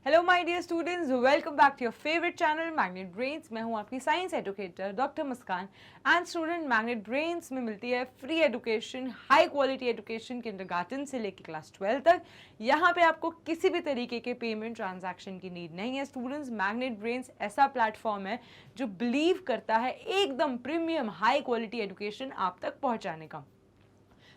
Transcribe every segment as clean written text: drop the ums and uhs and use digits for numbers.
Hello my dear students, welcome back to your favourite channel magnet brains. मैं हूं आपकी science educator doctor Muskan. And student, magnet brains में मिलती है free education, high quality education kindergarten से लेकर class 12 तक। यहाँ पे आपको किसी भी तरीके के पेमेंट ट्रांजैक्शन की नीड नहीं है। स्टूडेंट्स, मैग्नेट ब्रेन्स ऐसा प्लेटफॉर्म है जो बिलीव करता है एकदम प्रीमियम हाई क्वालिटी एजुकेशन आप तक पहुँचाने का।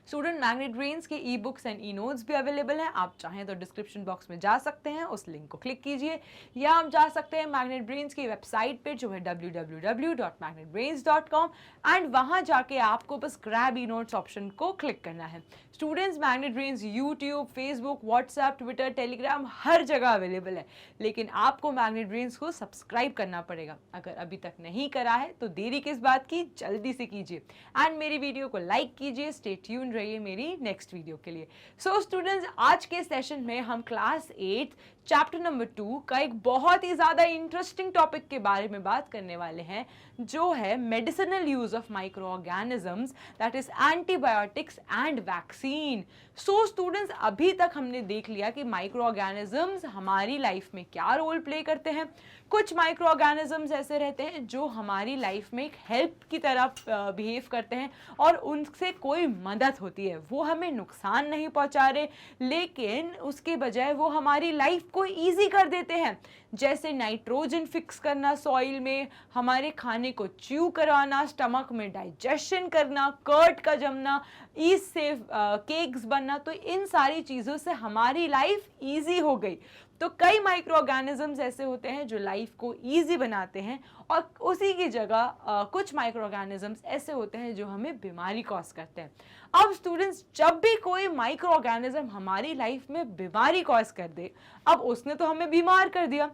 स्टूडेंट, मैग्नेट ब्रेन्स के e books and e notes भी अवेलेबल हैं। आप चाहें तो डिस्क्रिप्शन बॉक्स में जा सकते हैं, उस लिंक को क्लिक कीजिए, या आप जा सकते हैं मैग्नेट ब्रेन्स की वेबसाइट पे जो है www.magnetbrains.com एंड वहां जाके आपको बस ग्रैब ई नोट्स ऑप्शन को क्लिक करना है। Students, magnet brains YouTube, Facebook, WhatsApp, Twitter, Telegram हर जगह अवेलेबल है, लेकिन आपको मैग्नेट ब्रेन्स को सब्सक्राइब करना पड़ेगा। अगर अभी तक नहीं करा है तो देरी किस बात की, जल्दी से कीजिए एंड मेरी वीडियो को लाइक कीजिए। स्टे ट्यून रहिए मेरी नेक्स्ट वीडियो के लिए। सो स्टूडेंट्स, आज के सेशन में हम क्लास 8 चैप्टर नंबर 2 का एक बहुत ही ज्यादा इंटरेस्टिंग टॉपिक के बारे में बात करने वाले हैं, जो है medicinal use of micro organisms, that is antibiotics and vaccine. So students, अभी तक हमने देख लिया कि माइक्रो ऑर्गेनिजम्स हमारी लाइफ में क्या रोल प्ले करते हैं। कुछ माइक्रो ऑर्गेनिजम्स ऐसे रहते हैं जो हमारी लाइफ में एक हेल्प की तरह बिहेव करते हैं और उनसे कोई मदद होती है। वो हमें नुकसान नहीं पहुंचा रहे, लेकिन उसके बजाय वो हमारी लाइफ को इजी कर देते हैं, जैसे नाइट्रोजन फिक्स करना सॉइल में, हमारे खाने को च्यू करवाना, स्टमक में डाइजेशन करना, कर्ड का जमना, ईस्ट से केक्स बनना। तो इन सारी चीज़ों से हमारी लाइफ इजी हो गई। तो कई माइक्रो ऑर्गेनिजम्स ऐसे होते हैं जो लाइफ को इजी बनाते हैं, और उसी की जगह कुछ माइक्रो ऑर्गेनिजम्स ऐसे होते हैं जो हमें बीमारी कॉज करते हैं। अब स्टूडेंट्स, जब भी कोई माइक्रो ऑर्गेनिज्म हमारी लाइफ में बीमारी कॉज कर दे, अब उसने तो हमें बीमार कर दिया,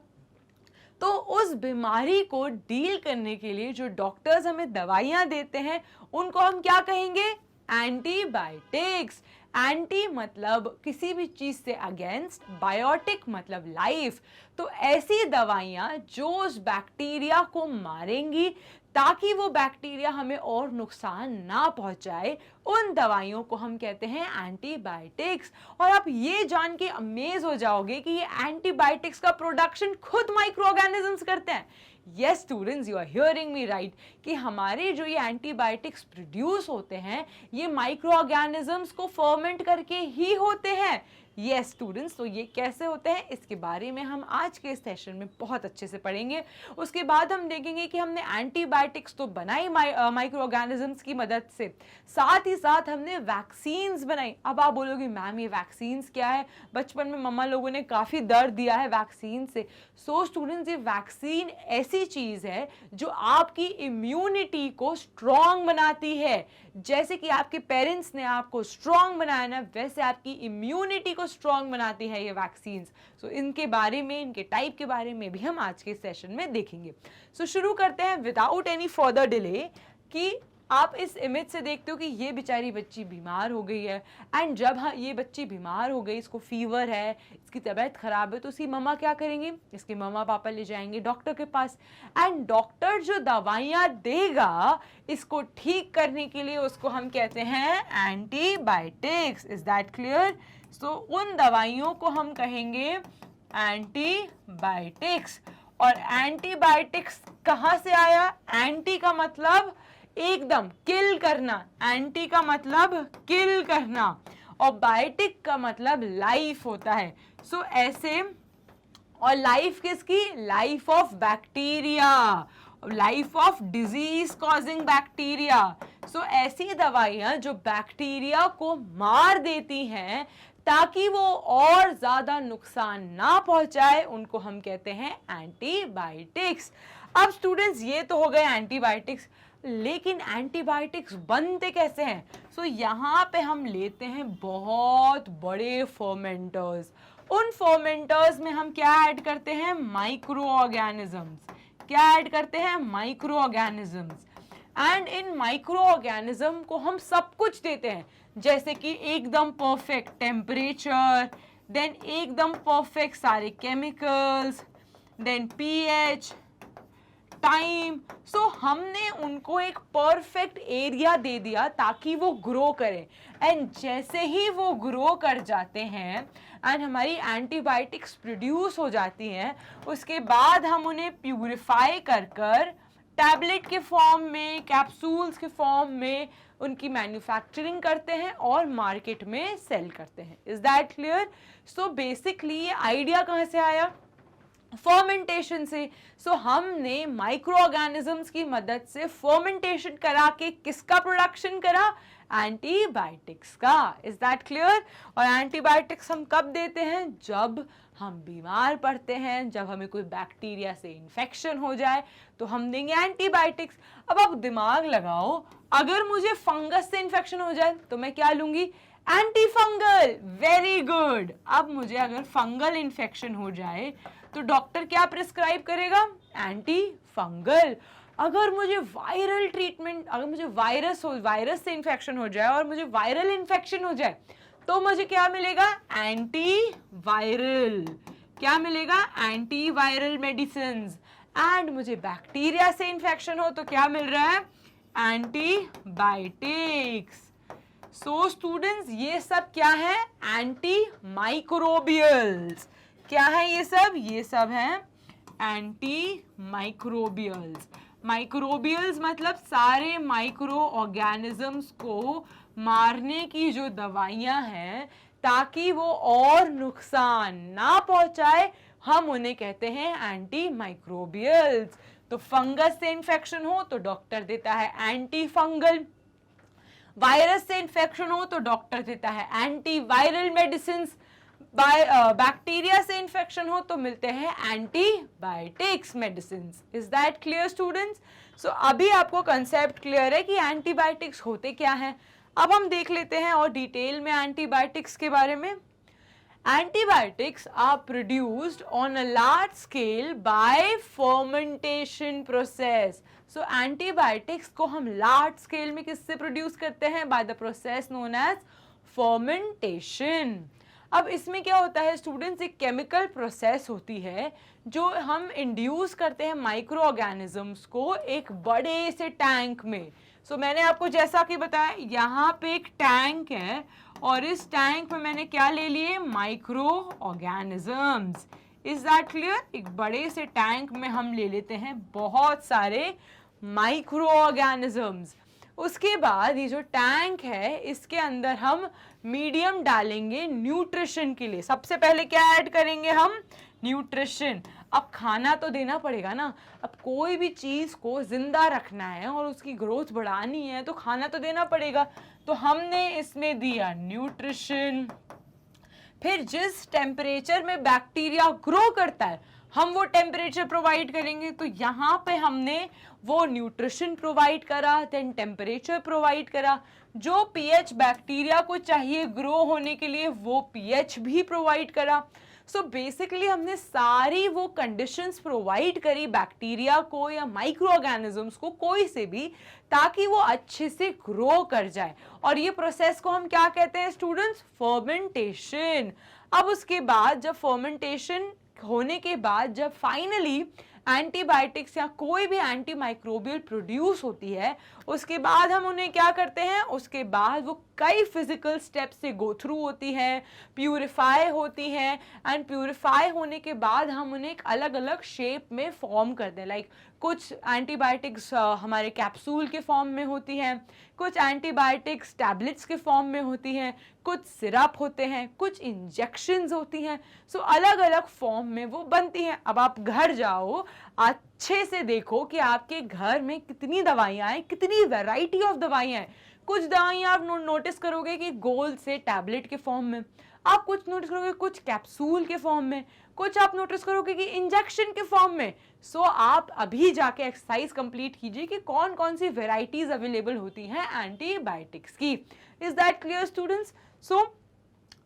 तो उस बीमारी को डील करने के लिए जो डॉक्टर्स हमें दवाइयां देते हैं उनको हम क्या कहेंगे? एंटीबायोटिक्स। एंटी मतलब किसी भी चीज से अगेंस्ट, बायोटिक मतलब लाइफ। तो ऐसी दवाइयां जो उस बैक्टीरिया को मारेंगी ताकि वो बैक्टीरिया हमें और नुकसान ना पहुंचाए, उन दवाइयों को हम कहते हैं एंटीबायोटिक्स। और आप ये जान के अमेज हो जाओगे कि ये एंटीबायोटिक्स का प्रोडक्शन खुद माइक्रो ऑर्गेनिजम्स करते हैं। Yes students, you are hearing me right, कि हमारे जो ये एंटीबायोटिक्स प्रोड्यूस होते हैं ये माइक्रो ऑर्गेनिजम्स को फर्मेंट करके ही होते हैं। यस स्टूडेंट्स, तो ये कैसे होते हैं इसके बारे में हम आज के सेशन में बहुत अच्छे से पढ़ेंगे। उसके बाद हम देखेंगे कि हमने एंटीबायोटिक्स तो बनाई माइक्रो ऑर्गेनिजम्स की मदद से, साथ ही साथ हमने वैक्सीन्स बनाई। अब आप बोलोगे मैम ये वैक्सीन्स क्या है? बचपन में मम्मा लोगों ने काफ़ी दर्द दिया है वैक्सीन से। सो स्टूडेंट्स, ये वैक्सीन ऐसी चीज़ है जो आपकी इम्यूनिटी को स्ट्रॉन्ग बनाती है। जैसे कि आपके पेरेंट्स ने आपको स्ट्रॉन्ग बनाया ना, वैसे आपकी इम्यूनिटी को स्ट्रॉन्ग बनाती है ये वैक्सीन्स। सो इनके बारे में, इनके टाइप के बारे में भी हम आज के सेशन में देखेंगे। सो शुरू करते हैं विदाउट एनी फर्दर डिले, कि आप इस इमेज से देखते हो कि ये बेचारी बच्ची बीमार हो गई है। एंड जब ये बच्ची बीमार हो गई, इसको फीवर है, इसकी तबीयत खराब है, तो उसकी मम्मा क्या करेंगे? इसके मम्मा पापा ले जाएंगे डॉक्टर के पास, एंड डॉक्टर जो दवाइयाँ देगा इसको ठीक करने के लिए, उसको हम कहते हैं antibiotics. Is that clear? So उन दवाइयों को हम कहेंगे एंटीबायोटिक्स। और एंटीबायोटिक्स कहाँ से आया? एंटी का मतलब एकदम किल करना, एंटी का मतलब किल करना, और बायोटिक का मतलब लाइफ होता है। सो ऐसे, और लाइफ किसकी? Life of bacteria, life of disease causing bacteria. So ऐसी दवाइयां जो बैक्टीरिया को मार देती हैं ताकि वो और ज्यादा नुकसान ना पहुंचाए, उनको हम कहते हैं एंटीबायोटिक्स। अब स्टूडेंट्स, ये तो हो गए एंटीबायोटिक्स, लेकिन एंटीबायोटिक्स बनते कैसे हैं? सो यहाँ पे हम लेते हैं बहुत बड़े फर्मेंटर्स। उन फर्मेंटर्स में हम क्या ऐड करते हैं? Micro organisms. क्या ऐड करते हैं? Micro organisms. And in micro organism को हम सब कुछ देते हैं, जैसे कि एकदम परफेक्ट टेम्परेचर, देन एकदम परफेक्ट सारे केमिकल्स, देन पीएच, टाइम। सो हमने उनको एक परफेक्ट एरिया दे दिया ताकि वो ग्रो करें, एंड जैसे ही वो ग्रो कर जाते हैं एंड हमारी एंटीबायोटिक्स प्रोड्यूस हो जाती हैं, उसके बाद हम उन्हें प्यूरिफाई कर कर टैबलेट के फॉर्म में, कैप्सूल्स के फॉर्म में उनकी मैन्युफैक्चरिंग करते हैं और मार्केट में सेल करते हैं। Is that clear? So basically ये आइडिया कहाँ से आया? फर्मेंटेशन से। सो हमने माइक्रो ऑर्गेनिजम्स की मदद से फर्मेंटेशन करा के किसका प्रोडक्शन करा? एंटीबायोटिक्स का। Is that clear? और एंटीबायोटिक्स हम कब देते हैं? जब हम बीमार पड़ते हैं, जब हमें कोई बैक्टीरिया से इन्फेक्शन हो जाए तो हम देंगे एंटीबायोटिक्स। अब आप दिमाग लगाओ, अगर मुझे फंगस से इन्फेक्शन हो जाए तो मैं क्या लूंगी? Anti fungal. Very good. अब मुझे अगर फंगल इन्फेक्शन हो जाए तो डॉक्टर क्या प्रिस्क्राइब करेगा? Anti fungal. अगर मुझे वायरल ट्रीटमेंट, अगर मुझे वायरस से इन्फेक्शन हो जाए और मुझे वायरल इन्फेक्शन हो जाए तो मुझे क्या मिलेगा? Anti viral. क्या मिलेगा? Anti viral medicine. एंड मुझे बैक्टीरिया से इन्फेक्शन हो तो क्या मिल रहा है? एंटीबायोटिक्स। सो स्टूडेंट्स, ये सब क्या है? Anti microbials. क्या है ये सब? ये सब है एंटी माइक्रोबियल्स। माइक्रोबियल्स मतलब सारे माइक्रो ऑर्गेनिजम्स को मारने की जो दवाइयां हैं ताकि वो और नुकसान ना पहुंचाए, हम उन्हें कहते हैं एंटी माइक्रोबियल्स। तो फंगस से इन्फेक्शन हो तो डॉक्टर देता है एंटी फंगल, वायरस से इन्फेक्शन हो तो डॉक्टर देता है एंटी वायरल मेडिसिन, बैक्टीरिया से इन्फेक्शन हो तो मिलते हैं antibiotics medicine. Is that clear students? So अभी आपको कंसेप्ट क्लियर है कि एंटीबायोटिक्स होते क्या हैं। अब हम देख लेते हैं और डिटेल में एंटीबायोटिक्स के बारे में। Antibiotics are produced on a large scale by fermentation process. So antibiotics को हम large scale में किससे produce करते हैं? By the process known as fermentation. अब इसमें क्या होता है स्टूडेंट्स? एक केमिकल प्रोसेस होती है जो हम इंड्यूस करते हैं माइक्रो ऑर्गेनिजम्स को एक बड़े से टैंक में। सो मैंने आपको जैसा कि बताया, यहाँ पे एक टैंक है और इस टैंक में मैंने क्या ले लिए? Micro organisms. Is that clear? एक बड़े से टैंक में हम ले लेते हैं बहुत सारे माइक्रो ऑर्गेनिजम्स। उसके बाद ये जो टैंक है इसके अंदर हम मीडियम डालेंगे न्यूट्रिशन के लिए। सबसे पहले क्या ऐड करेंगे हम? न्यूट्रिशन। अब खाना तो देना पड़ेगा ना। अब कोई भी चीज को जिंदा रखना है और उसकी ग्रोथ बढ़ानी है तो खाना तो देना पड़ेगा, तो हमने इसमें दिया न्यूट्रिशन। फिर जिस टेम्परेचर में बैक्टीरिया ग्रो करता है हम वो टेम्परेचर प्रोवाइड करेंगे, तो यहाँ पे हमने वो न्यूट्रिशन प्रोवाइड करा, देन टेम्परेचर प्रोवाइड करा। जो पीएच बैक्टीरिया को चाहिए ग्रो होने के लिए वो पीएच भी प्रोवाइड करा। सो बेसिकली हमने सारी वो कंडीशंस प्रोवाइड करी बैक्टीरिया को या माइक्रो ऑर्गेनिजम्स को, कोई से भी, ताकि वो अच्छे से ग्रो कर जाए। और ये प्रोसेस को हम क्या कहते हैं स्टूडेंट्स? फर्मेंटेशन। अब उसके बाद जब फर्मेंटेशन होने के बाद जब फाइनली एंटीबायोटिक्स या कोई भी एंटी माइक्रोबियल प्रोड्यूस होती है, उसके बाद हम उन्हें क्या करते हैं? उसके बाद वो कई फिजिकल स्टेप्स से गो थ्रू होती है, प्यूरिफाई होती है, एंड प्यूरिफाई होने के बाद हम उन्हें एक अलग अलग शेप में फॉर्म करते हैं। लाइक कुछ एंटीबायोटिक्स हमारे कैप्सूल के फॉर्म में होती हैं, कुछ एंटीबायोटिक्स टैबलेट्स के फॉर्म में होती हैं, कुछ सिरप होते हैं, कुछ इंजेक्शंस होती हैं। सो अलग अलग फॉर्म में वो बनती हैं। अब आप घर जाओ, अच्छे से देखो कि आपके घर में कितनी दवाइयाँ हैं, कितनी वैरायटी ऑफ दवाइयाँ हैं। कुछ दवाइयाँ आप नोटिस करोगे कि गोल से टैबलेट के फॉर्म में, आप कुछ नोटिस करोगे कुछ कैप्सूल के फॉर्म में, कुछ आप नोटिस करोगे कि इंजेक्शन के फॉर्म में। सो आप अभी जाके एक्सरसाइज कंप्लीट कीजिए कि कौन कौन सी वेराइटीज अवेलेबल होती हैं एंटीबायोटिक्स की। Is that clear students? So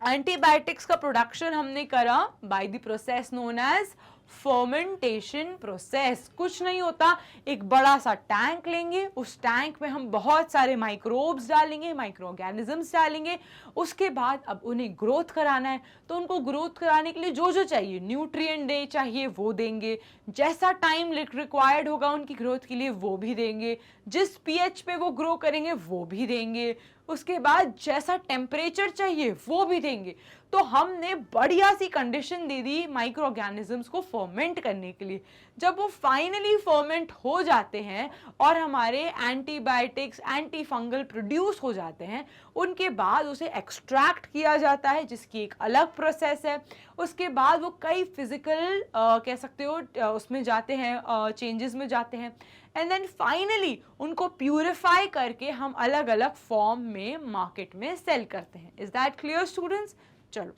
antibiotics का प्रोडक्शन हमने करा by the process known as fermentation process. कुछ नहीं होता, एक बड़ा सा टैंक लेंगे, उस टैंक में हम बहुत सारे माइक्रोब्स डालेंगे, माइक्रो ऑर्गेनिजम्स डालेंगे। उसके बाद अब उन्हें ग्रोथ कराना है तो उनको ग्रोथ कराने के लिए जो जो चाहिए, न्यूट्रिएंट डे चाहिए वो देंगे, जैसा टाइम रिक्वायर्ड होगा उनकी ग्रोथ के लिए वो भी देंगे, जिस पीएच पे वो ग्रो करेंगे वो भी देंगे, उसके बाद जैसा टेम्परेचर चाहिए वो भी देंगे। तो हमने बढ़िया सी कंडीशन दे दी माइक्रो ऑर्गेनिजम्स को फर्मेंट करने के लिए। जब वो फाइनली फर्मेंट हो जाते हैं और हमारे एंटीबायोटिक्स, एंटी फंगल प्रोड्यूस हो जाते हैं, उनके बाद उसे एक्सट्रैक्ट किया जाता है, जिसकी एक अलग प्रोसेस है। उसके बाद वो कई फिजिकल कह सकते हो उसमें जाते हैं, चेंजेस में जाते हैं, एंड देन फाइनली उनको प्यूरिफाई करके हम अलग अलग फॉर्म में मार्केट में सेल करते हैं। Is that clear students? चलो,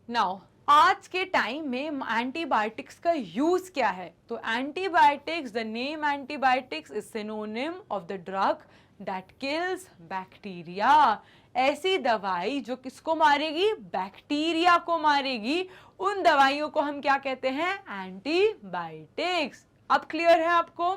नाउ आज के टाइम में एंटीबायोटिक्स का यूज क्या है? तो antibiotics, the name antibiotics is synonym of the drug that kills bacteria. ऐसी दवाई जो किसको मारेगी? बैक्टीरिया को मारेगी। उन दवाइयों को हम क्या कहते हैं? एंटीबायोटिक्स। अब क्लियर है आपको?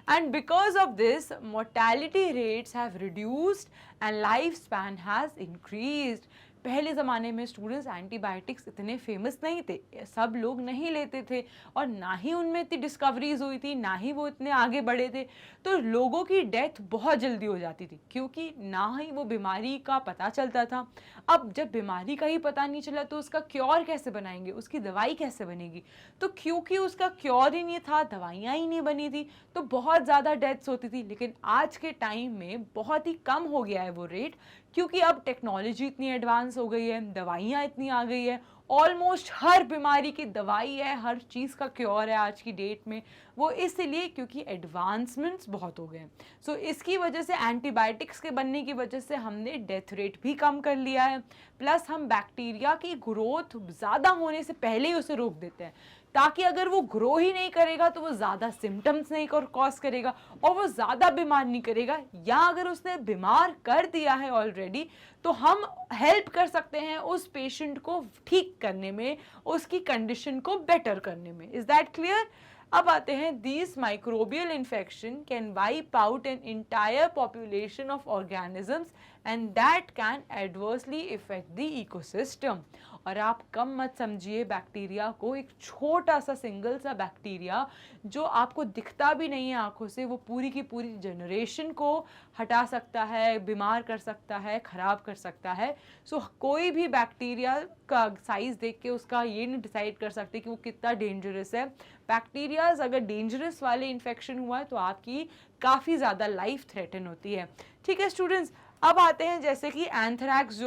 And because of this, mortality rates have reduced and lifespan has increased. पहले ज़माने में स्टूडेंट्स एंटीबायोटिक्स इतने फेमस नहीं थे, सब लोग नहीं लेते थे, और ना ही उनमें इतनी डिस्कवरीज हुई थी, ना ही वो इतने आगे बढ़े थे, तो लोगों की डेथ बहुत जल्दी हो जाती थी, क्योंकि ना ही वो बीमारी का पता चलता था। अब जब बीमारी का ही पता नहीं चला तो उसका क्योर कैसे बनाएंगे, उसकी दवाई कैसे बनेगी? तो क्योंकि उसका क्योर ही नहीं था, दवाइयाँ ही नहीं बनी थी, तो बहुत ज़्यादा डेथ्स होती थी। लेकिन आज के टाइम में बहुत ही कम हो गया है वो रेट, क्योंकि अब टेक्नोलॉजी इतनी एडवांस हो गई है, दवाइयाँ इतनी आ गई है, ऑलमोस्ट हर बीमारी की दवाई है, हर चीज़ का क्योर है आज की डेट में। वो इसलिए क्योंकि एडवांसमेंट्स बहुत हो गए हैं। सो इसकी वजह से, एंटीबायोटिक्स के बनने की वजह से हमने डेथ रेट भी कम कर लिया है, प्लस हम बैक्टीरिया की ग्रोथ ज़्यादा होने से पहले ही उसे रोक देते हैं, ताकि अगर वो ग्रो ही नहीं करेगा तो वो ज़्यादा सिम्टम्स नहीं कॉज करेगा और वो ज़्यादा बीमार नहीं करेगा, या अगर उसने बीमार कर दिया है ऑलरेडी तो हम हेल्प कर सकते हैं उस पेशेंट को ठीक करने में, उसकी कंडीशन को बेटर करने में। Is that clear? अब आते हैं, these microbial infection can wipe out an entire population of organisms and that can adversely effect the ecosystem. और आप कम मत समझिए बैक्टीरिया को, एक छोटा सा सिंगल सा बैक्टीरिया जो आपको दिखता भी नहीं है आंखों से, वो पूरी की पूरी जनरेशन को हटा सकता है, बीमार कर सकता है, ख़राब कर सकता है। सो कोई भी बैक्टीरिया का साइज़ देख के उसका ये नहीं डिसाइड कर सकते कि वो कितना डेंजरस है। बैक्टीरियाज अगर डेंजरस वाले इन्फेक्शन हुआ है तो आपकी काफ़ी ज़्यादा लाइफ थ्रेटन होती है। ठीक है स्टूडेंट्स, अब आते हैं जैसे कि एंथ्रैक्स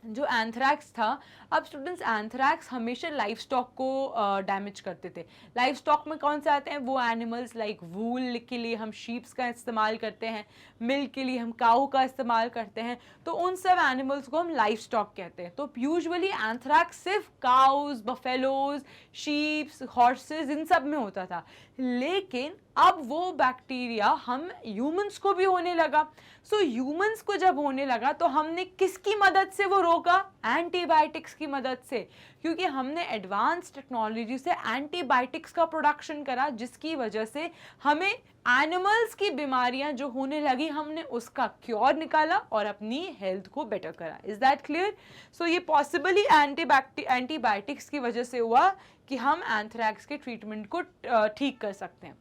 जो एंथ्रैक्स था। अब स्टूडेंट्स, एंथ्रैक्स हमेशा लाइफ स्टॉक को डैमेज करते थे। लाइफ स्टॉक में कौन से आते हैं? वो एनिमल्स लाइक वूल के लिए हम शीप्स का इस्तेमाल करते हैं, मिल्क के लिए हम काऊ का इस्तेमाल करते हैं, तो उन सब एनिमल्स को हम लाइफ स्टॉक कहते हैं। तो यूजुअली एंथ्रैक्स सिर्फ काउज, बफेलोज, शीप्स, हॉर्सेस, इन सब में होता था। लेकिन अब वो बैक्टीरिया हम ह्यूमंस को भी होने लगा। सो ह्यूमंस को जब होने लगा तो हमने किसकी मदद से वो रोका? एंटीबायोटिक्स की मदद से, क्योंकि हमने एडवांस टेक्नोलॉजी से एंटीबायोटिक्स का प्रोडक्शन करा, जिसकी वजह से हमें एनिमल्स की बीमारियां जो होने लगी हमने उसका क्योर निकाला और अपनी हेल्थ को बेटर करा। Is that clear? सो ये पॉसिबली एंटीबायोटिक्स की वजह से हुआ कि हम एंथ्रैक्स के ट्रीटमेंट को ठीक कर सकते हैं।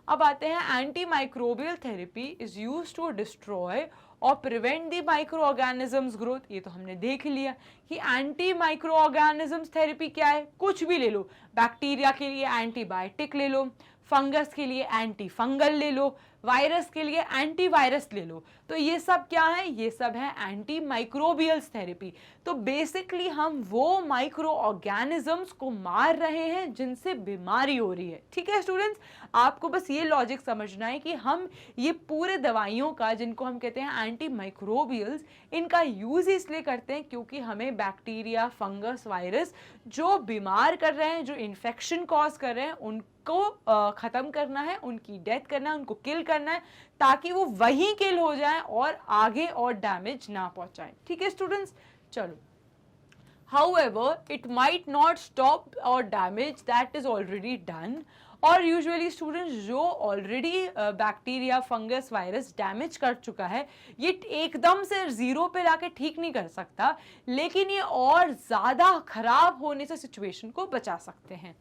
अब आते हैं, antimicrobial therapy is use to destroy और prevent the microorganisms growth. ये तो हमने देख लिया कि एंटी माइक्रो ऑर्गेनिजम्स थेरेपी क्या है। कुछ भी ले लो, बैक्टीरिया के लिए एंटीबायोटिक ले लो, फंगस के लिए एंटी फंगल ले लो, वायरस के लिए एंटीवायरस ले लो, तो ये सब क्या है? ये सब है एंटी माइक्रोबियल्स थेरेपी। तो बेसिकली हम वो माइक्रो ऑर्गेनिजम्स को मार रहे हैं जिनसे बीमारी हो रही है। ठीक है स्टूडेंट्स, आपको बस ये लॉजिक समझना है कि हम ये पूरे दवाइयों का, जिनको हम कहते हैं एंटी माइक्रोबियल्स, इनका यूज इसलिए करते हैं क्योंकि हमें बैक्टीरिया, फंगस, वायरस जो बीमार कर रहे हैं, जो इन्फेक्शन कॉज कर रहे हैं, उनको ख़त्म करना है, उनकी डेथ करना है, उनको किल करना है, ताकि वो वहीं किल हो जाएं और आगे और डैमेज ना पहुंचाएं। ठीक है स्टूडेंट्स, चलो। However, it might not stop or damage that is already done. और यूजुअली स्टूडेंट्स जो already bacteria, fungus, virus damage कर चुका है, ये एकदम से जीरो पे लाके ठीक नहीं कर सकता, लेकिन ये और ज़्यादा खराब होने से सिचुएशन को बचा सकते हैं।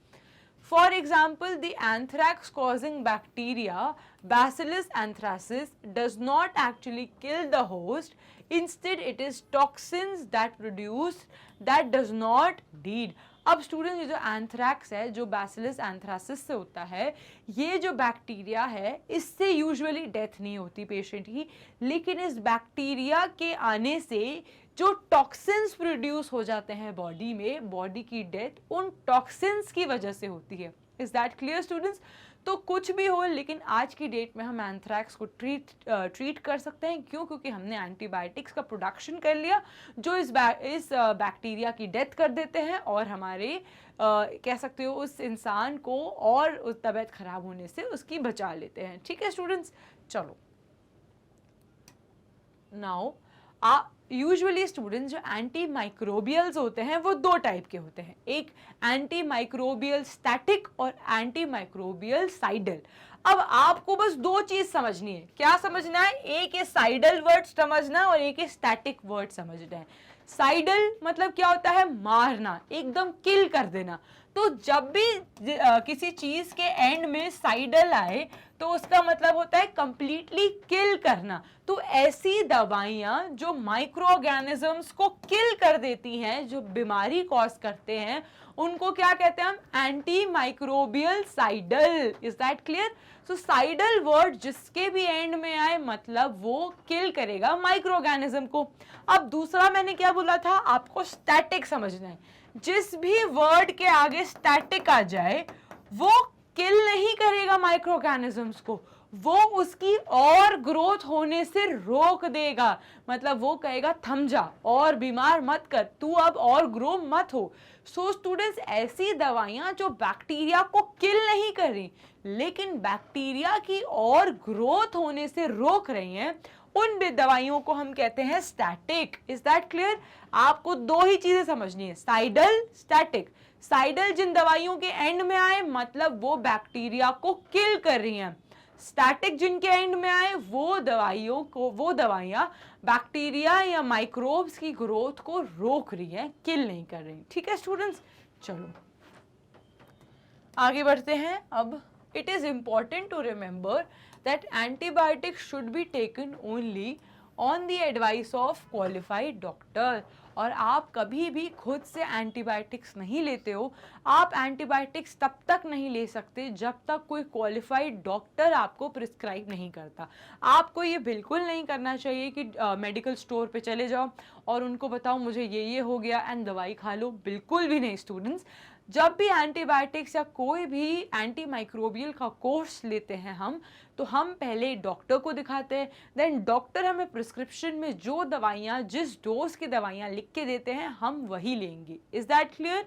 For example, the anthrax causing bacteria, Bacillus anthracis, does not actually kill the host. Instead, it is toxins that produce that does not deed. अब स्टूडेंट, ये जो एंथ्रैक्स है, जो बैसिलस एंथ्रासिस से होता है, ये जो बैक्टीरिया है, इससे यूजुअली डेथ नहीं होती पेशेंट की, लेकिन इस बैक्टीरिया के आने से जो टॉक्सिन्स प्रोड्यूस हो जाते हैं बॉडी में, बॉडी की डेथ उन टॉक्सिन्स की वजह से होती है. Is that clear students? तो कुछ भी हो, लेकिन आज की डेट में हम एंथ्रैक्स को ट्रीट कर सकते हैं. क्यों? क्योंकि हमने एंटीबायोटिक्स का प्रोडक्शन कर लिया जो इस बैक्टीरिया की डेथ कर देते हैं और हमारे कह सकते हो उस इंसान को और उस तबीयत खराब होने से उसकी बचा लेते हैं. ठीक है स्टूडेंट्स, चलो नाउ यूजुअली स्टूडेंट्स जो एंटी माइक्रोबियल्स होते हैं वो दो टाइप के होते हैं. एक एंटी माइक्रोबियल स्टैटिक और एंटी माइक्रोबियल साइडल. अब आपको बस दो चीज समझनी है. क्या समझना है? एक है साइडल वर्ड समझना है और एक है स्टैटिक वर्ड समझना है. साइडल मतलब क्या होता है? मारना, एकदम किल कर देना. तो जब भी किसी चीज के एंड में साइडल आए तो उसका मतलब होता है कंप्लीटली किल करना. तो ऐसी दवाइयां जो माइक्रो ऑर्गेनिजम्स को किल कर देती हैं, जो बीमारी कॉज करते हैं, उनको क्या कहते हैं हम? Antimicrobial cidal. Is that clear? So cidal word जिसके भी एंड में आए मतलब वो किल करेगा माइक्रो ऑर्गेनिज्म को. अब दूसरा मैंने क्या बोला था? आपको स्टैटिक समझना है. जिस भी वर्ड के आगे स्टैटिक आ जाए वो किल नहीं करेगा माइक्रो ऑर्गेनिजम्स को, वो उसकी और ग्रोथ होने से रोक देगा. मतलब वो कहेगा थम जा और बीमार मत कर, तू अब और ग्रो मत हो. सो स्टूडेंट्स, ऐसी दवाइयां जो बैक्टीरिया को किल नहीं कर रही लेकिन बैक्टीरिया की और ग्रोथ होने से रोक रही हैं, उन दवाइयों को हम कहते हैं स्टैटिक. Is that clear? आपको दो ही चीजें समझनी है, साइडल, स्टैटिक. साइडल जिन दवाइयों के एंड में आए मतलब वो बैक्टीरिया को किल कर रही हैं. स्टैटिक जिनके एंड में आए वो दवाइयां बैक्टीरिया या माइक्रोब्स की ग्रोथ को रोक रही हैं, किल नहीं कर रही. ठीक है स्टूडेंट्स, चलो आगे बढ़ते हैं. अब it is important to remember that antibiotics should be taken only on the advice of qualified doctor. और आप कभी भी खुद से एंटीबायोटिक्स नहीं लेते हो. आप एंटीबायोटिक्स तब तक नहीं ले सकते जब तक कोई क्वालिफाइड डॉक्टर आपको प्रिस्क्राइब नहीं करता. आपको ये बिल्कुल नहीं करना चाहिए कि मेडिकल स्टोर पे चले जाओ और उनको बताओ मुझे ये हो गया एंड दवाई खा लो. बिल्कुल भी नहीं स्टूडेंट्स. जब भी एंटीबायोटिक्स या कोई भी एंटी माइक्रोबियल का कोर्स लेते हैं हम, तो हम पहले डॉक्टर को दिखाते हैं, देन डॉक्टर हमें प्रिस्क्रिप्शन में जो दवाइयाँ, जिस डोज की दवाइयाँ लिख के देते हैं हम वही लेंगे. Is that clear?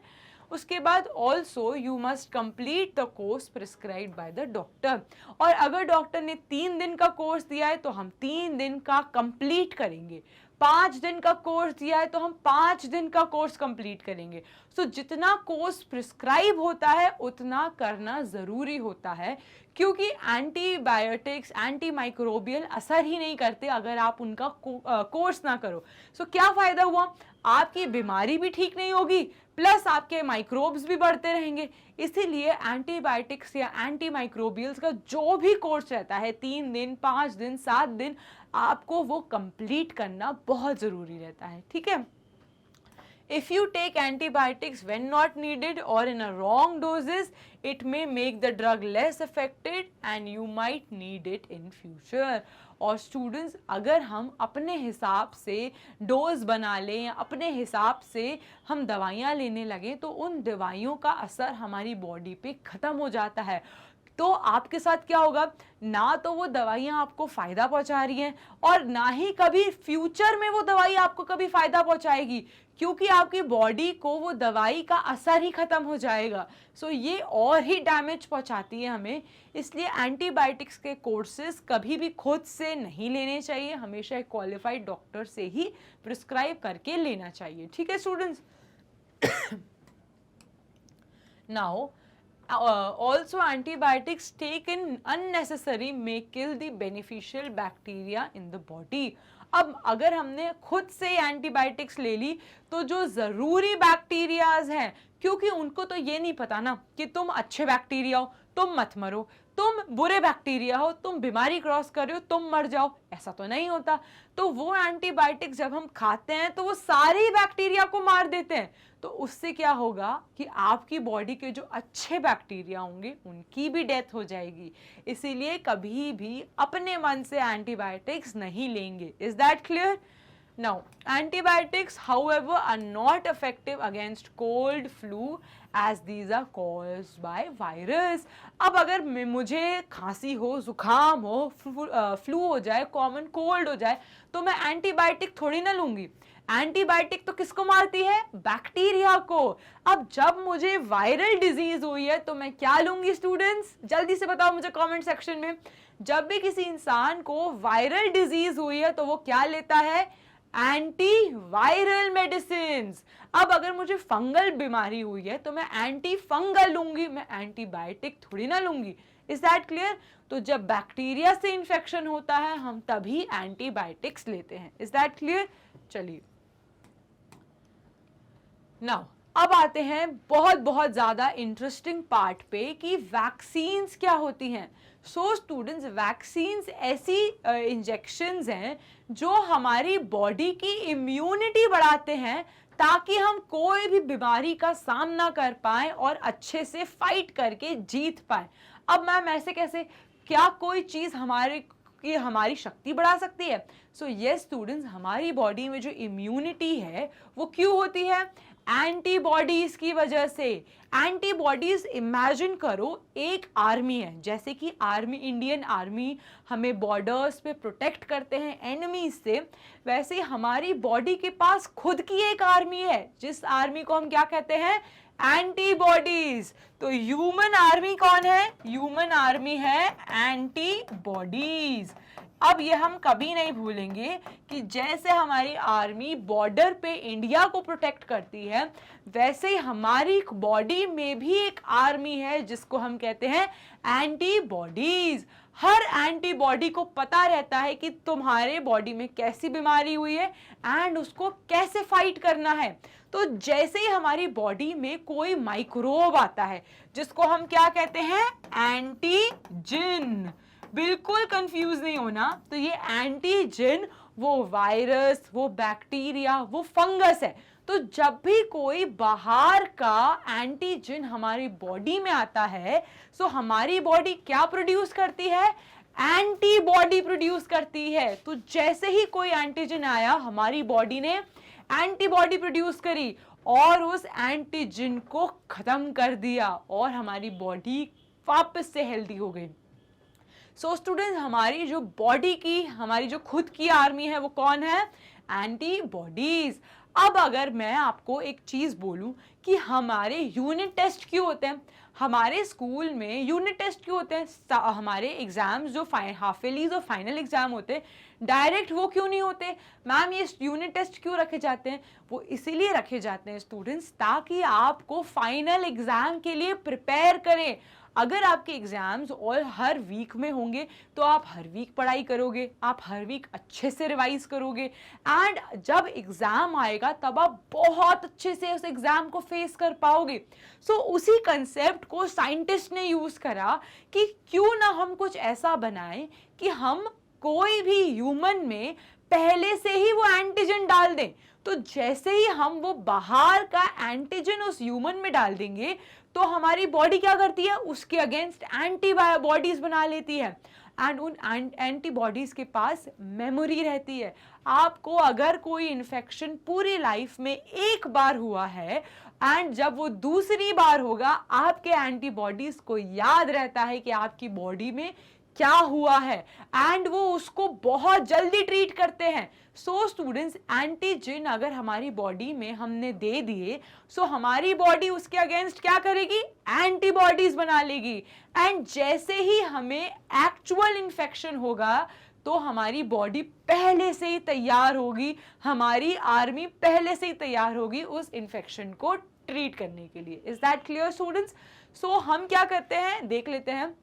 उसके बाद also you must complete the course prescribed by the doctor. और अगर डॉक्टर ने 3 दिन का कोर्स दिया है तो हम 3 दिन का कंप्लीट करेंगे. 5 दिन का कोर्स दिया है तो हम 5 दिन का कोर्स कंप्लीट करेंगे. सो जितना कोर्स प्रिस्क्राइब होता है उतना करना ज़रूरी होता है, क्योंकि एंटीबायोटिक्स, एंटी माइक्रोबियल असर ही नहीं करते अगर आप उनका कोर्स ना करो. सो क्या फ़ायदा हुआ? आपकी बीमारी भी ठीक नहीं होगी प्लस आपके माइक्रोब्स भी बढ़ते रहेंगे. इसीलिए एंटीबायोटिक्स या एंटी माइक्रोबियल्स का जो भी कोर्स रहता है 3 दिन, 5 दिन, 7 दिन, आपको वो कंप्लीट करना बहुत ज़रूरी रहता है. ठीक है? If you take antibiotics when not needed or in a wrong doses, it may make the drug less effective and you might need it in future. और स्टूडेंट्स, अगर हम अपने हिसाब से डोज बना लें या अपने हिसाब से हम दवाइयाँ लेने लगें तो उन दवाइयों का असर हमारी बॉडी पे ख़त्म हो जाता है. तो आपके साथ क्या होगा? ना तो वो दवाइयाँ आपको फ़ायदा पहुंचा रही हैं और ना ही कभी फ्यूचर में वो दवाई आपको कभी फ़ायदा पहुंचाएगी, क्योंकि आपकी बॉडी को वो दवाई का असर ही ख़त्म हो जाएगा. सो ये और ही डैमेज पहुंचाती है हमें. इसलिए एंटीबायोटिक्स के कोर्सेज कभी भी खुद से नहीं लेने चाहिए, हमेशा एक क्वालिफाइड डॉक्टर से ही प्रिस्क्राइब करके लेना चाहिए. ठीक है students? Now also antibiotics taken unnecessary may kill the beneficial bacteria in the body. अब अगर हमने खुद से एंटीबायोटिक्स ले ली तो जो ज़रूरी बैक्टीरियाज हैं, क्योंकि उनको तो ये नहीं पता ना कि तुम अच्छे बैक्टीरिया हो तुम मत मरो, तुम बुरे बैक्टीरिया हो तुम बीमारी क्रॉस कर रहे हो तुम मर जाओ, ऐसा तो नहीं होता। तो वो एंटीबायोटिक्स जब हम खाते हैं तो वो सारे ही बैक्टीरिया को मार देते हैं। तो उससे क्या होगा कि आपकी बॉडी के जो अच्छे बैक्टीरिया होंगे उनकी भी डेथ हो जाएगी। इसीलिए कभी भी अपने मन से एंटीबायोटिक्स नहीं लेंगे। Is that clear? Now, antibiotics, however, are not effective against cold, flu, as these are caused by virus. अब अगर मुझे खांसी हो, जुकाम हो, फ्लू हो जाए, कॉमन कोल्ड हो जाए, तो मैं एंटीबायोटिक थोड़ी ना लूंगी। एंटीबायोटिक तो किसको मारती है? बैक्टीरिया को। अब जब मुझे वायरल डिजीज हुई है तो मैं क्या लूंगी स्टूडेंट्स? जल्दी से बताओ मुझे कमेंट सेक्शन में। जब भी किसी इंसान को वायरल डिजीज हुई है तो वो क्या लेता है? Antiviral medicine. अब अगर मुझे फंगल बीमारी हुई है तो मैं एंटी फंगल लूंगी, मैं एंटीबायोटिक थोड़ी ना लूंगी। Is that clear? तो जब बैक्टीरिया से इंफेक्शन होता है हम तभी एंटीबायोटिक्स लेते हैं। Is that clear? चलिए नाउ अब आते हैं बहुत बहुत ज्यादा इंटरेस्टिंग पार्ट पे कि वैक्सीन्स क्या होती हैं। सो स्टूडेंट्स, वैक्सीन्स ऐसी इंजेक्शंस हैं जो हमारी बॉडी की इम्यूनिटी बढ़ाते हैं ताकि हम कोई भी बीमारी का सामना कर पाएं और अच्छे से फाइट करके जीत पाएं। अब मैम ऐसे कैसे? क्या कोई चीज़ हमारी शक्ति बढ़ा सकती है? सो यस स्टूडेंट्स, हमारी बॉडी में जो इम्यूनिटी है वो क्यों होती है? एंटीबॉडीज की वजह से। एंटीबॉडीज, इमेजिन करो एक आर्मी है, जैसे कि आर्मी, इंडियन आर्मी हमें बॉर्डर्स पे प्रोटेक्ट करते हैं एनिमीज से, वैसे ही हमारी बॉडी के पास खुद की एक आर्मी है जिस आर्मी को हम क्या कहते हैं? एंटीबॉडीज। तो ह्यूमन आर्मी कौन है? ह्यूमन आर्मी है एंटीबॉडीज। अब ये हम कभी नहीं भूलेंगे कि जैसे हमारी आर्मी बॉर्डर पे इंडिया को प्रोटेक्ट करती है, वैसे ही हमारी बॉडी में भी एक आर्मी है जिसको हम कहते हैं एंटीबॉडीज। हर एंटीबॉडी को पता रहता है कि तुम्हारे बॉडी में कैसी बीमारी हुई है एंड उसको कैसे फाइट करना है। तो जैसे ही हमारी बॉडी में कोई माइक्रोब आता है जिसको हम क्या कहते हैं? एंटीजन। बिल्कुल कंफ्यूज नहीं होना। तो ये एंटीजन वो वायरस, वो बैक्टीरिया, वो फंगस है। तो जब भी कोई बाहर का एंटीजन हमारी बॉडी में आता है सो हमारी बॉडी क्या प्रोड्यूस करती है? एंटीबॉडी प्रोड्यूस करती है। तो जैसे ही कोई एंटीजन आया हमारी बॉडी ने एंटीबॉडी प्रोड्यूस करी और उस एंटीजन को खत्म कर दिया और हमारी बॉडी वापस से हेल्दी हो गई। सो स्टूडेंट्स, हमारी जो बॉडी की, हमारी जो खुद की आर्मी है वो कौन है? एंटीबॉडीज। अब अगर मैं आपको एक चीज बोलूं कि हमारे यूनिट टेस्ट क्यों होते हैं, हमारे स्कूल में यूनिट टेस्ट क्यों होते हैं, हमारे एग्जाम्स जो हाफ ईयरलीज और फाइनल एग्जाम होते हैं डायरेक्ट वो क्यों नहीं होते? मैम ये यूनिट टेस्ट क्यों रखे जाते हैं? वो इसीलिए रखे जाते हैं स्टूडेंट्स ताकि आपको फाइनल एग्जाम के लिए प्रिपेयर करें। अगर आपके एग्जाम्स और हर वीक में होंगे तो आप हर वीक पढ़ाई करोगे, आप हर वीक अच्छे से रिवाइज करोगे एंड जब एग्जाम आएगा तब आप बहुत अच्छे से उस एग्जाम को फेस कर पाओगे। सो उसी कंसेप्ट को साइंटिस्ट ने यूज करा कि क्यों ना हम कुछ ऐसा बनाएं कि हम कोई भी ह्यूमन में पहले से ही वो एंटीजन डाल दें। तो जैसे ही हम वो बाहर का एंटीजन उस ह्यूमन में डाल देंगे तो हमारी बॉडी क्या करती है? उसके अगेंस्ट एंटीबॉडीज बना लेती है एंड उन एंटीबॉडीज के पास मेमोरी रहती है। आपको अगर कोई इन्फेक्शन पूरी लाइफ में एक बार हुआ है एंड जब वो दूसरी बार होगा आपके एंटीबॉडीज को याद रहता है कि आपकी बॉडी में क्या हुआ है एंड वो उसको बहुत जल्दी ट्रीट करते हैं। सो स्टूडेंट्स, एंटीजन अगर हमारी बॉडी में हमने दे दिए सो हमारी बॉडी उसके अगेंस्ट क्या करेगी? एंटीबॉडीज बना लेगी एंड जैसे ही हमें एक्चुअल इन्फेक्शन होगा तो हमारी बॉडी पहले से ही तैयार होगी, हमारी आर्मी पहले से ही तैयार होगी उस इन्फेक्शन को ट्रीट करने के लिए। Is that clear students? So हम क्या करते हैं, देख लेते हैं।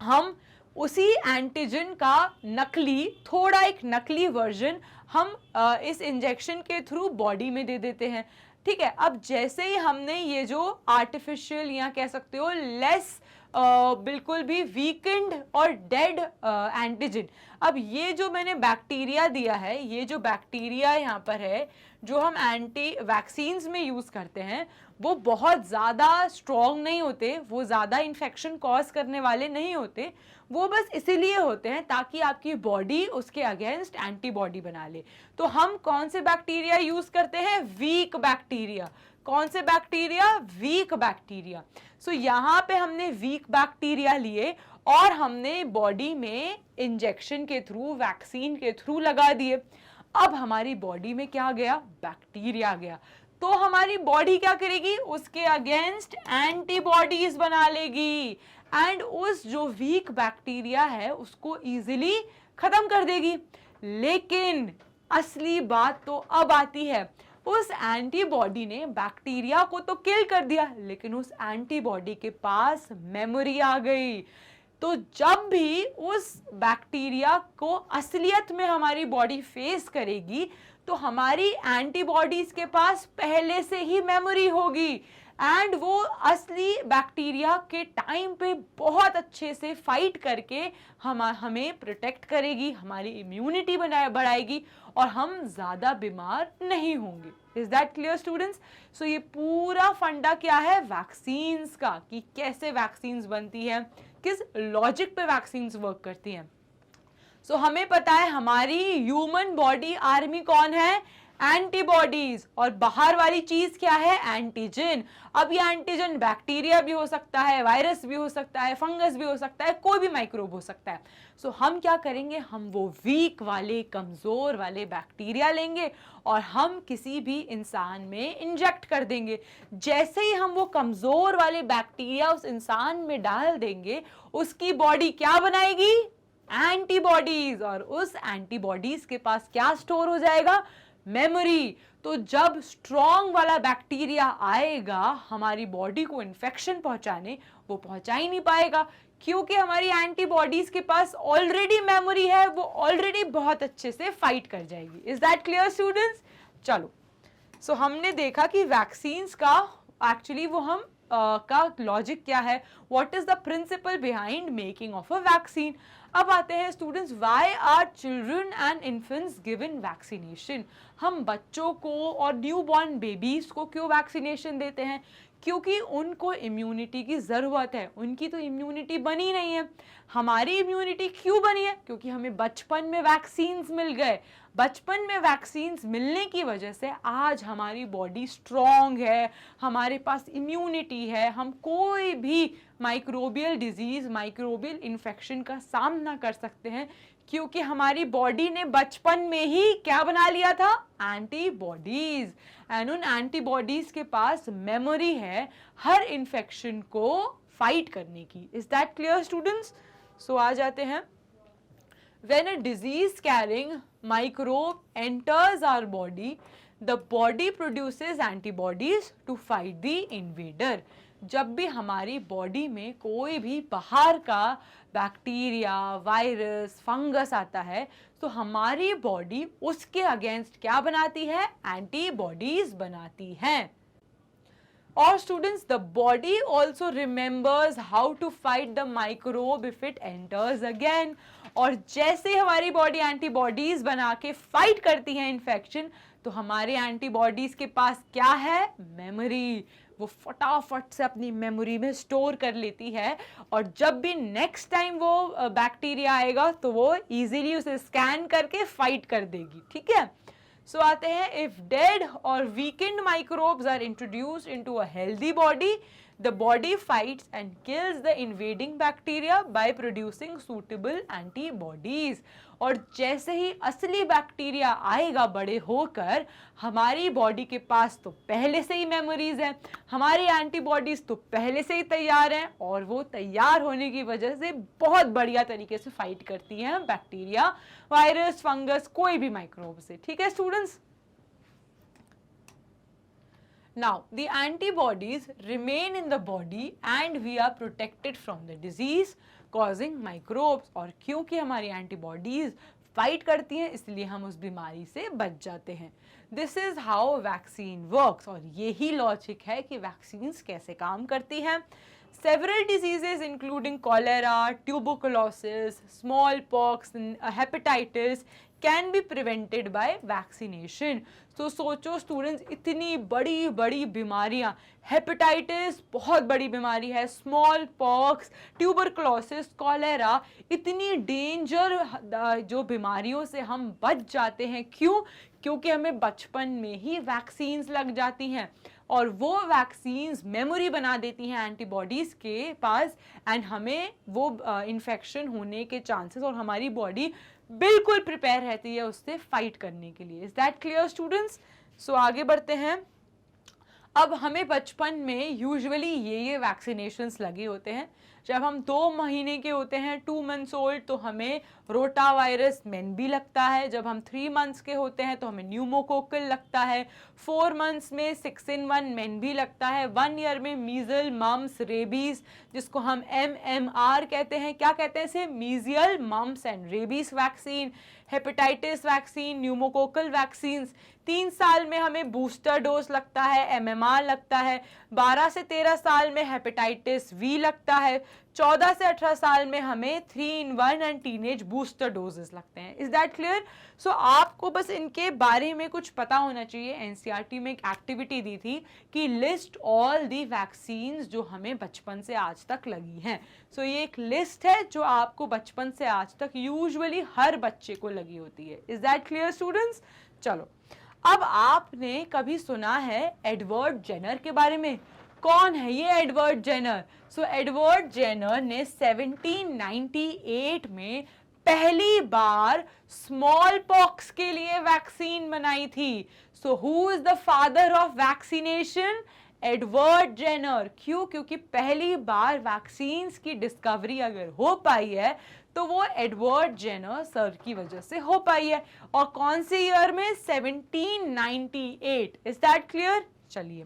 हम उसी एंटीजन का नकली, थोड़ा एक नकली वर्जन हम इस इंजेक्शन के थ्रू बॉडी में दे देते हैं। ठीक है, अब जैसे ही हमने ये जो आर्टिफिशियल या कह सकते हो लेस बिल्कुल भी वीकेंड और डेड एंटीजन, अब ये जो मैंने बैक्टीरिया दिया है, ये जो बैक्टीरिया यहाँ पर है जो हम एंटी वैक्सीन्स में यूज़ करते हैं, वो बहुत ज़्यादा स्ट्रॉन्ग नहीं होते, वो ज़्यादा इन्फेक्शन कॉज करने वाले नहीं होते, वो बस इसीलिए होते हैं ताकि आपकी बॉडी उसके अगेंस्ट एंटीबॉडी बना ले। तो हम कौन से बैक्टीरिया यूज़ करते हैं? Weak bacteria. कौन से बैक्टीरिया? Week bacteria. सो यहाँ पे हमने वीक बैक्टीरिया लिए और हमने बॉडी में इंजेक्शन के थ्रू, वैक्सीन के थ्रू लगा दिए। अब हमारी बॉडी में क्या गया? बैक्टीरिया गया। तो हमारी बॉडी क्या करेगी? उसके अगेंस्ट एंटीबॉडीज बना लेगी एंड उस जो वीक बैक्टीरिया है उसको इजीली खत्म कर देगी। लेकिन असली बात तो अब आती है, उस एंटीबॉडी ने बैक्टीरिया को तो किल कर दिया, लेकिन उस एंटीबॉडी के पास मेमोरी आ गई। तो जब भी उस बैक्टीरिया को असलियत में हमारी बॉडी फेस करेगी तो हमारी एंटीबॉडीज के पास पहले से ही मेमोरी होगी एंड वो असली बैक्टीरिया के टाइम पे बहुत अच्छे से फाइट करके हमें प्रोटेक्ट करेगी, हमारी इम्यूनिटी बढ़ाएगी और हम ज़्यादा बीमार नहीं होंगे। Is that clear students? So ये पूरा फंडा क्या है वैक्सीन्स का, कि कैसे वैक्सीन्स बनती है, किस लॉजिक पे वैक्सीन्स वर्क करती हैं। सो हमें पता है हमारी ह्यूमन बॉडी आर्मी कौन है? एंटीबॉडीज। और बाहर वाली चीज क्या है? एंटीजन। अब ये एंटीजन बैक्टीरिया भी हो सकता है, वायरस भी हो सकता है, फंगस भी हो सकता है, कोई भी माइक्रोब हो सकता है। सो हम क्या करेंगे? हम वो वीक वाले, कमजोर वाले बैक्टीरिया लेंगे और हम किसी भी इंसान में इंजेक्ट कर देंगे। जैसे ही हम वो कमजोर वाले बैक्टीरिया उस इंसान में डाल देंगे, उसकी बॉडी क्या बनाएगी? एंटीबॉडीज। और उस एंटीबॉडीज के पास क्या स्टोर हो जाएगा? मेमोरी। तो जब स्ट्रॉन्ग वाला बैक्टीरिया आएगा हमारी बॉडी को इन्फेक्शन पहुंचाने, वो पहुंचा ही नहीं पाएगा क्योंकि हमारी एंटीबॉडीज के पास ऑलरेडी मेमोरी है, वो ऑलरेडी बहुत अच्छे से फाइट कर जाएगी। Is that clear students? चलो, सो हमने देखा कि वैक्सीन्स का एक्चुअली वो हम का लॉजिक क्या है, what is the principle behind making of a vaccine. अब आते हैं students, why are children and infants given vaccination. हम बच्चों को और न्यू बॉर्न बेबीज को क्यों वैक्सीनेशन देते हैं? क्योंकि उनको इम्यूनिटी की ज़रूरत है, उनकी तो इम्यूनिटी बनी नहीं है। हमारी इम्यूनिटी क्यों बनी है? क्योंकि हमें बचपन में वैक्सीन्स मिल गए। बचपन में वैक्सीन्स मिलने की वजह से आज हमारी बॉडी स्ट्रॉन्ग है, हमारे पास इम्यूनिटी है, हम कोई भी माइक्रोबियल डिजीज़, माइक्रोबियल इन्फेक्शन का सामना कर सकते हैं क्योंकि हमारी बॉडी ने बचपन में ही क्या बना लिया था? एंटीबॉडीज। एंड उन एंटीबॉडीज के पास मेमोरी है हर इन्फेक्शन को फाइट करने की। Is that clear students? So आ जाते हैं, when a disease carrying microbe enters our body, the body produces antibodies to fight the invader. जब भी हमारी बॉडी में कोई भी बाहर का बैक्टीरिया, वायरस, फंगस आता है तो हमारी बॉडी उसके अगेंस्ट क्या बनाती है? एंटीबॉडीज बनाती है। और students, the body also remembers how to fight the microbe if it enters again. और जैसे हमारी बॉडी एंटीबॉडीज बना के फाइट करती है इन्फेक्शन, तो हमारे एंटीबॉडीज के पास क्या है? मेमोरी। वो फटाफट से अपनी मेमोरी में स्टोर कर लेती है और जब भी नेक्स्ट टाइम वो बैक्टीरिया आएगा तो वो इजीली उसे स्कैन करके फाइट कर देगी। ठीक है, सो आते हैं, इफ डेड और weakened microbes are introduced into a healthy body, the body fights and kills the invading bacteria by producing suitable antibodies. और जैसे ही असली बैक्टीरिया आएगा बड़े होकर, हमारी बॉडी के पास तो पहले से ही मेमोरीज हैं, हमारी एंटीबॉडीज तो पहले से ही तैयार हैं और वो तैयार होने की वजह से बहुत बढ़िया तरीके से फाइट करती हैं बैक्टीरिया, वायरस, फंगस, कोई भी माइक्रोब से। ठीक है students? Now, the antibodies remain in the body and we are protected from the disease. Causing microbes, और क्योंकि हमारी एंटीबॉडीज फाइट करती हैं इसलिए हम उस बीमारी से बच जाते हैं। This is how vaccine works, और यही लॉजिक है कि वैक्सीन कैसे काम करती हैं। Several diseases including cholera, tuberculosis, smallpox, hepatitis can be prevented by vaccination. तो सोचो स्टूडेंट्स, इतनी बड़ी बड़ी बीमारियां, हेपेटाइटिस बहुत बड़ी बीमारी है, स्मॉल पॉक्स, ट्यूबरक्लोसिस, कॉलेरा, इतनी डेंजर जो बीमारियों से हम बच जाते हैं। क्यों? क्योंकि हमें बचपन में ही वैक्सीन्स लग जाती हैं, और वो वैक्सीन्स मेमोरी बना देती हैं एंटीबॉडीज़ के पास, एंड हमें वो इन्फेक्शन होने के चांसेस, और हमारी बॉडी बिल्कुल प्रिपेयर रहती है उससे फाइट करने के लिए। Is that clear students? So आगे बढ़ते हैं। अब हमें बचपन में यूजुअली ये वैक्सीनेशंस लगे होते हैं। जब हम 2 महीने के होते हैं, 2 मंथ्स ओल्ड, तो हमें रोटा वायरस मेन भी लगता है। जब हम 3 मंथ्स के होते हैं तो हमें न्यूमोकोकल लगता है। 4 मंथ्स में 6-in-1 मेन भी लगता है। 1 ईयर में मीजल, मम्स, रेबीज, जिसको हम MMR कहते हैं। क्या कहते हैं इसे? Measles, mumps and rabies vaccine, hepatitis vaccine, pneumococcal vaccine. 3 साल में हमें बूस्टर डोज लगता है, MMR लगता है। 12 से 13 साल में हेपेटाइटिस V लगता है। 14 से 18 साल में हमें 3-in-1 and teenage booster doses लगते हैं। Is that clear? सो आपको बस इनके बारे में कुछ पता होना चाहिए। NCERT में एक एक्टिविटी दी थी कि लिस्ट ऑल दी वैक्सीन्स जो हमें बचपन से आज तक लगी हैं। सो ये एक लिस्ट है जो आपको बचपन से आज तक यूजुअली हर बच्चे को लगी होती है। Is that clear students? चलो, अब आपने कभी सुना है एडवर्ड जेनर के बारे में? कौन है ये Edward Jenner? So Edward Jenner ने 1798 में पहली बार स्मॉल पॉक्स के लिए वैक्सीन बनाई थी। So who is the father of vaccination? Edward Jenner. क्यों? क्योंकि पहली बार वैक्सीन्स की डिस्कवरी अगर हो पाई है तो वो एडवर्ड जेनर सर की वजह से हो पाई है। और कौन से ईयर में? 1798। Is that clear? चलिए,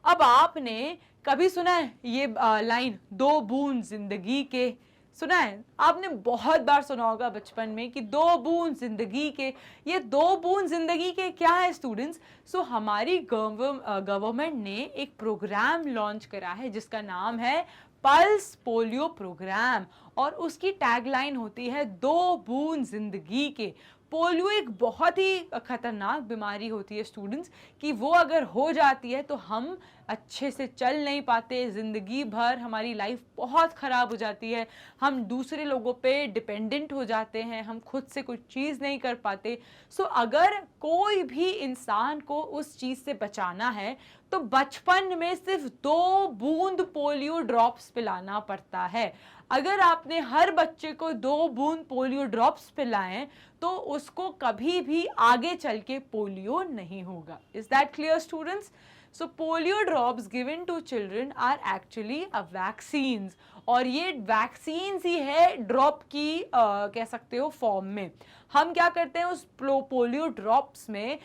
अब आपने कभी सुना है ये लाइन, 2 बूंद जिंदगी के? सुना है? आपने बहुत बार सुना होगा बचपन में कि 2 बूंद जिंदगी के। ये 2 बूंद जिंदगी के क्या है स्टूडेंट्स? सो हमारी गवर्नमेंट ने एक प्रोग्राम लॉन्च करा है जिसका नाम है पल्स पोलियो प्रोग्राम, और उसकी टैगलाइन होती है 2 बूंद जिंदगी के। पोलियो एक बहुत ही खतरनाक बीमारी होती है स्टूडेंट्स, कि वो अगर हो जाती है तो हम अच्छे से चल नहीं पाते, ज़िंदगी भर हमारी लाइफ बहुत ख़राब हो जाती है, हम दूसरे लोगों पे डिपेंडेंट हो जाते हैं, हम खुद से कुछ चीज़ नहीं कर पाते। सो अगर कोई भी इंसान को उस चीज़ से बचाना है तो बचपन में सिर्फ 2 बूंद पोलियो ड्रॉप्स पिलाना पड़ता है। अगर आपने हर बच्चे को 2 बूंद पोलियो ड्रॉप्स पिलाएं तो उसको कभी भी आगे चल के पोलियो नहीं होगा। Is that clear students? So polio drops given to children are actually a vaccines, और ये वैक्सीन्स ही है ड्रॉप की कह सकते हो फॉर्म में। हम क्या करते हैं उस पोलियो ड्रॉप्स में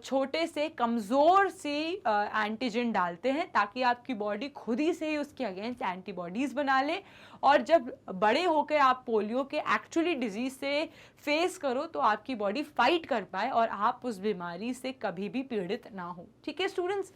छोटे से कमज़ोर सी एंटीजन डालते हैं ताकि आपकी बॉडी खुद ही से ही उसके अगेंस्ट एंटीबॉडीज़ बना ले, और जब बड़े होकर आप पोलियो के एक्चुअली डिजीज से फेस करो तो आपकी बॉडी फाइट कर पाए और आप उस बीमारी से कभी भी पीड़ित ना हो। ठीक है students?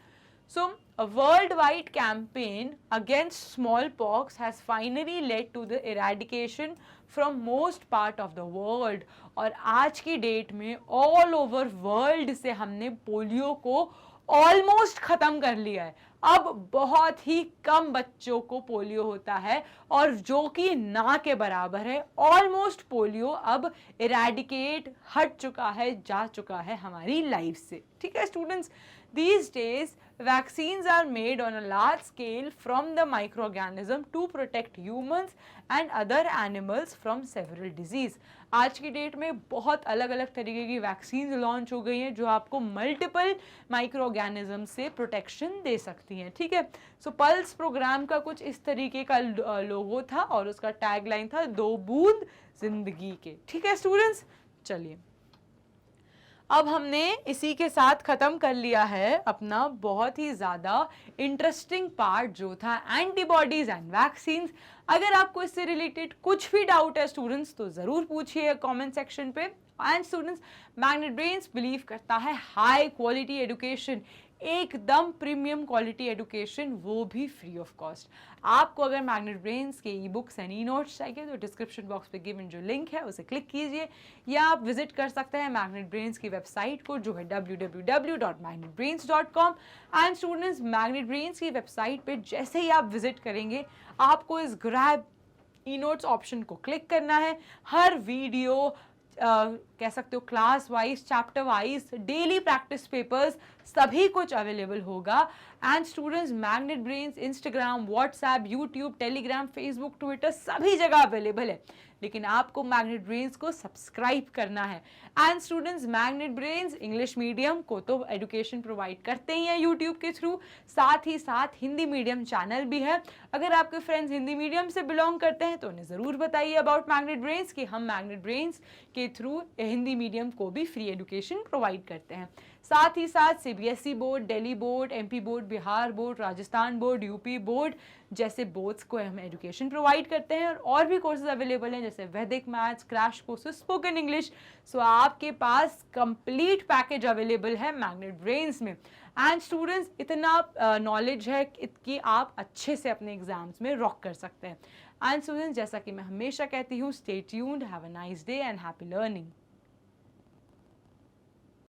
So, a worldwide campaign against smallpox has finally led to the eradication from most part of the world, और आज की डेट में all over world से हमने पोलियो को ऑलमोस्ट ख़त्म कर लिया है। अब बहुत ही कम बच्चों को पोलियो होता है, और जो कि ना के बराबर है। ऑलमोस्ट पोलियो अब इरेडिकेट हट चुका है, जा चुका है हमारी लाइफ से। ठीक है students? These days, vaccines are made on a large scale from the microorganism to protect humans and other animals from several disease. आज की डेट में बहुत अलग अलग तरीके की वैक्सीन लॉन्च हो गई हैं जो आपको मल्टीपल माइक्रो ऑर्गेनिज्म से प्रोटेक्शन दे सकती हैं। ठीक है? सो पल्स प्रोग्राम का कुछ इस तरीके का लोगो था और उसका टैगलाइन था 2 बूंद जिंदगी के। ठीक है स्टूडेंट्स? चलिए, अब हमने इसी के साथ ख़त्म कर लिया है अपना बहुत ही ज़्यादा इंटरेस्टिंग पार्ट जो था एंटीबॉडीज़ एंड वैक्सीन्स। अगर आपको इससे रिलेटेड कुछ भी डाउट है स्टूडेंट्स तो ज़रूर पूछिए कमेंट सेक्शन पे। And students, magnet brains believe करता है हाई क्वालिटी एजुकेशन, एकदम प्रीमियम क्वालिटी एजुकेशन, वो भी फ्री ऑफ कॉस्ट। आपको अगर मैग्नेट ब्रेन्स के e books and e notes चाहिए तो डिस्क्रिप्शन बॉक्स पे गिवन जो लिंक है उसे क्लिक कीजिए, या आप विजिट कर सकते हैं मैग्नेट ब्रेन्स की वेबसाइट को जो है www.magnetbrains.com। And students, magnet brains की वेबसाइट पे जैसे ही आप विजिट करेंगे आपको इस ग्रैब ई नोट्स ऑप्शन को क्लिक करना है। हर वीडियो कह सकते हो class wise, chapter wise, daily practice papers, सभी कुछ अवेलेबल होगा। And students, magnet brains Instagram, WhatsApp, YouTube, Telegram, Facebook, Twitter सभी जगह अवेलेबल है, लेकिन आपको मैग्नेट ब्रेन्स को सब्सक्राइब करना है। And students, magnet brains English medium को तो एजुकेशन प्रोवाइड करते ही हैं यूट्यूब के थ्रू, साथ ही साथ हिंदी मीडियम चैनल भी है। अगर आपके फ्रेंड्स हिंदी मीडियम से बिलोंग करते हैं तो उन्हें ज़रूर बताइए अबाउट मैग्नेट ब्रेन्स कि हम मैग्नेट ब्रेन्स के थ्रू हिंदी मीडियम को भी फ्री एजुकेशन प्रोवाइड करते हैं। साथ ही साथ CBSE board, Delhi board, MP board, Bihar board, Rajasthan board, UP board जैसे बोर्ड्स को हम एजुकेशन प्रोवाइड करते हैं, और भी कोर्सेज अवेलेबल हैं जैसे vedic maths, crash courses, spoken English. So आपके पास कंप्लीट पैकेज अवेलेबल है मैग्नेट ब्रेन्स में। एंड स्टूडेंट्स, इतना नॉलेज है कि आप अच्छे से अपने एग्जाम्स में रॉक कर सकते हैं। एंड स्टूडेंट्स, जैसा कि मैं हमेशा कहती हूँ, stay tuned, have a nice day and happy learning.